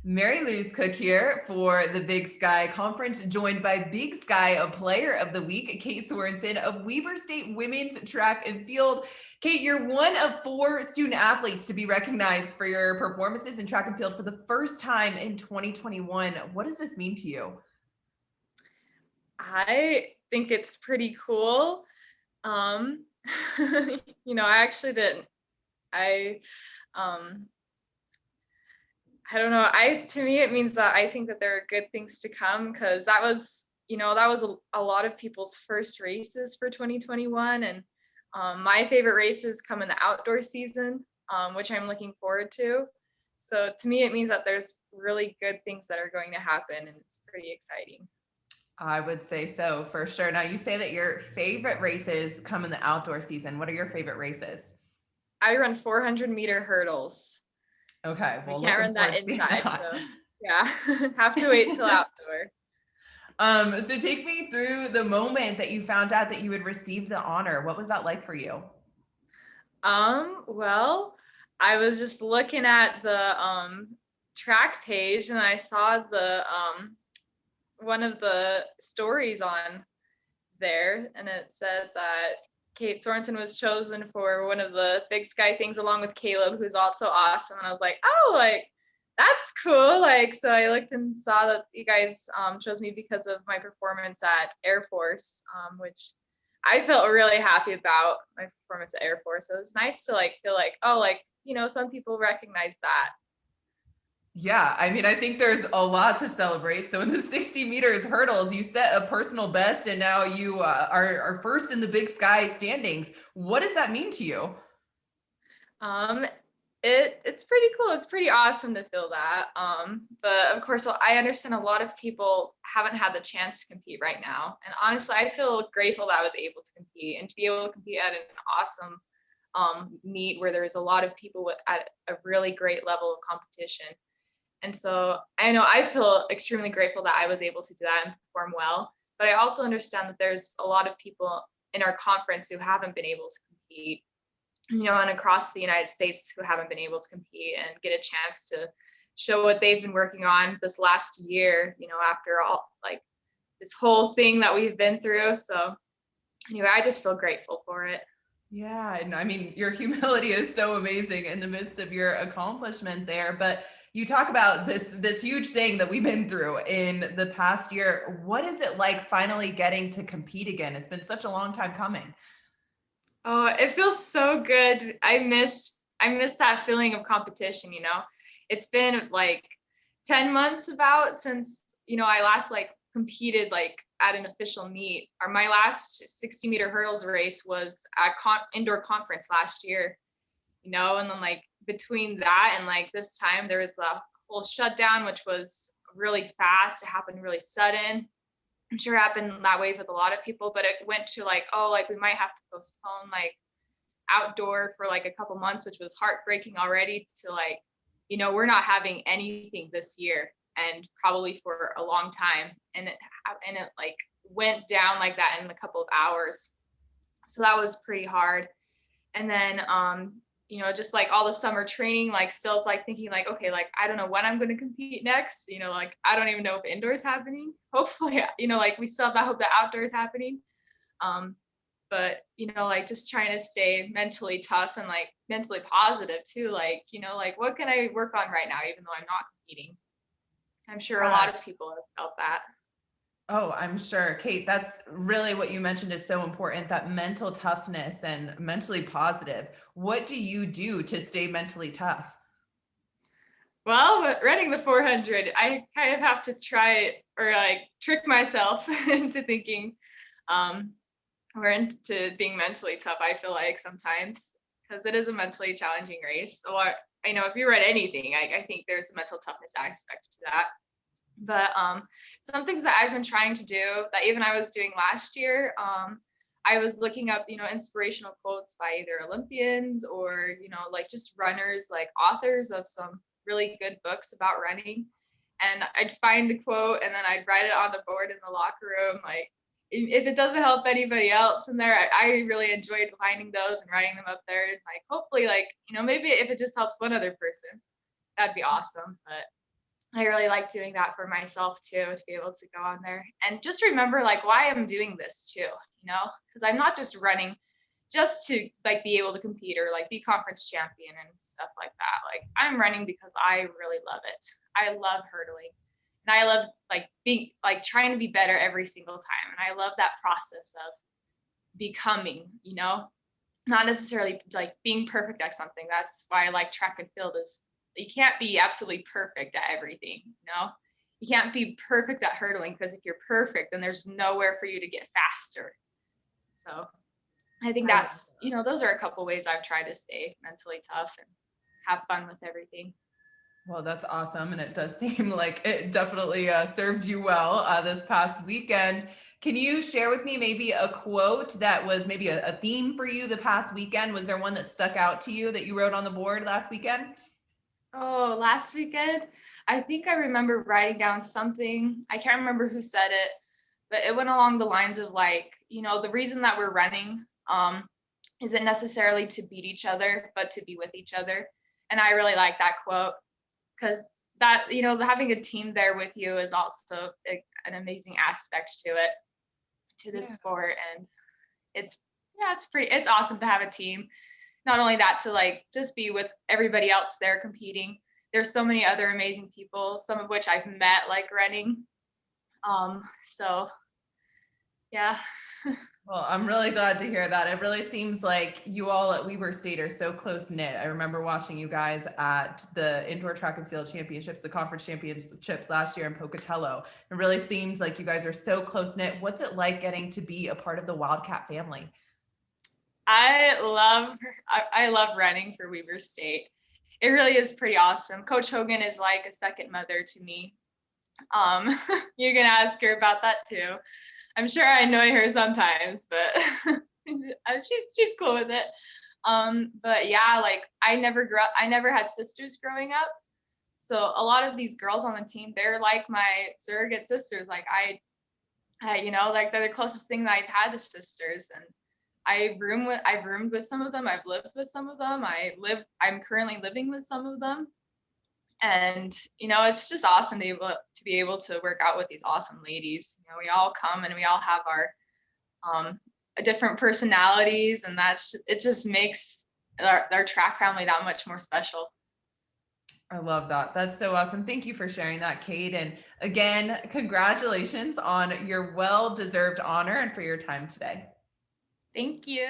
Mary Lou's Cook here for the Big Sky Conference, joined by Big Sky, a Player of the Week, Kate Sorensen of Weber State Women's Track and Field. Kate, you're one of 4 student athletes to be recognized for your performances in track and field for the first time in 2021. What does this mean to you? I think it's pretty cool. Um, I actually didn't. I um I don't know. To me it means that I think that there are good things to come because that was a lot of people's first races for 2021, and my favorite races come in the outdoor season, which I'm looking forward to. So to me it means that there's really good things that are going to happen, and it's pretty exciting. I would say so, for sure. Now, you say that your favorite races come in the outdoor season. What are your favorite races? I run 400-meter hurdles. Okay, I well, can't looking run that forward to seeing inside, that. so yeah, have to wait till outdoor. So take me through the moment that you found out that you would receive the honor. What was that like for you? Well, I was just looking at the track page and I saw the one of the stories on there, and it said that Kate Sorensen was chosen for one of the Big Sky things along with Caleb, who's also awesome. And I was like, oh, like that's cool. Like, so I looked and saw that you guys chose me because of my performance at Air Force, which I felt really happy about my performance at Air Force. So it was nice to like feel like, oh, like, some people recognize that. Yeah, I mean, I think there's a lot to celebrate. So in the 60 meters hurdles, you set a personal best, and now you are first in the Big Sky standings. What does that mean to you? Um, it's pretty cool. It's pretty awesome to feel that. But of course, I understand a lot of people haven't had the chance to compete right now. And honestly, I feel grateful that I was able to compete and to be able to compete at an awesome meet where there's a lot of people at a really great level of competition. And so I know I feel extremely grateful that I was able to do that and perform well. But I also understand that there's a lot of people in our conference who haven't been able to compete, and across the United States who haven't been able to compete and get a chance to show what they've been working on this last year, after all, like this whole thing that we've been through. So anyway, I just feel grateful for it. Yeah, and I mean, your humility is so amazing in the midst of your accomplishment there. But you talk about this huge thing that we've been through in the past year. What is it like finally getting to compete again? It's been such a long time coming. Oh, it feels so good. I missed that feeling of competition. It's been like 10 months about since, I last like competed like at an official meet. Or my last 60-meter hurdles race was at indoor conference last year, and then like between that and like this time there was the whole shutdown, which was really fast. It happened really sudden. I'm sure it happened that way with a lot of people, but it went to like, oh, like we might have to postpone like outdoor for like a couple months, which was heartbreaking already, to like, we're not having anything this year and probably for a long time. And it like went down like that in a couple of hours. So that was pretty hard. And then just like all the summer training, like still like thinking like, okay, like I don't know when I'm going to compete next, like I don't even know if indoors happening. Hopefully, like we still have that hope that outdoors happening. But like just trying to stay mentally tough and like mentally positive too, like like what can I work on right now even though I'm not competing. I'm sure a Yeah. lot of people have felt that. Oh, I'm sure. Kate, that's really what you mentioned is so important, that mental toughness and mentally positive. What do you do to stay mentally tough? Well, but running the 400, I kind of have to try it or like trick myself into thinking um we're into being mentally tough. I feel like sometimes because it is a mentally challenging race. Or I know if you read anything, I think there's a mental toughness aspect to that. But some things that I've been trying to do that even I was doing last year, I was looking up, inspirational quotes by either Olympians or, like just runners, like authors of some really good books about running. And I'd find a quote and then I'd write it on the board in the locker room. Like, if it doesn't help anybody else in there, I really enjoyed finding those and writing them up there. And like, hopefully, like, maybe if it just helps one other person, that'd be awesome. But I really like doing that for myself too, to be able to go on there and just remember like why I'm doing this too, because I'm not just running just to like be able to compete or like be conference champion and stuff like that. Like I'm running because I really love it. I love hurdling. And I love like being like trying to be better every single time. And I love that process of becoming, not necessarily like being perfect at something. That's why I like track and field is you can't be absolutely perfect at everything, You can't be perfect at hurdling because if you're perfect, then there's nowhere for you to get faster. So I think I love that's, those are a couple ways I've tried to stay mentally tough and have fun with everything. Well, that's awesome. And it does seem like it definitely served you well this past weekend. Can you share with me maybe a quote that was maybe a theme for you the past weekend? Was there one that stuck out to you that you wrote on the board last weekend? Oh, last weekend, I think I remember writing down something. I can't remember who said it, but it went along the lines of like, the reason that we're running isn't necessarily to beat each other, but to be with each other. And I really like that quote because that, having a team there with you is also an amazing aspect to it, to this Yeah. sport. And it's awesome to have a team. Not only that, to like just be with everybody else there competing. There's so many other amazing people, some of which I've met like running. So yeah. Well, I'm really glad to hear that. It really seems like you all at Weber State are so close knit. I remember watching you guys at the indoor track and field championships, the conference championships last year in Pocatello. It really seems like you guys are so close knit. What's it like getting to be a part of the Wildcat family? I love running for Weber State. It really is pretty awesome. Coach Hogan is like a second mother to me. Um, you can ask her about that too. I'm sure I annoy her sometimes, but she's cool with it. But yeah, like I never had sisters growing up. So a lot of these girls on the team, they're like my surrogate sisters. Like like they're the closest thing that I've had to sisters. And I've roomed with some of them. I've lived with some of them. I'm currently living with some of them. And it's just awesome to be able to work out with these awesome ladies. We all come and we all have our different personalities, and it just makes our track family that much more special. I love that. That's so awesome. Thank you for sharing that, Kate. And again, congratulations on your well-deserved honor and for your time today. Thank you.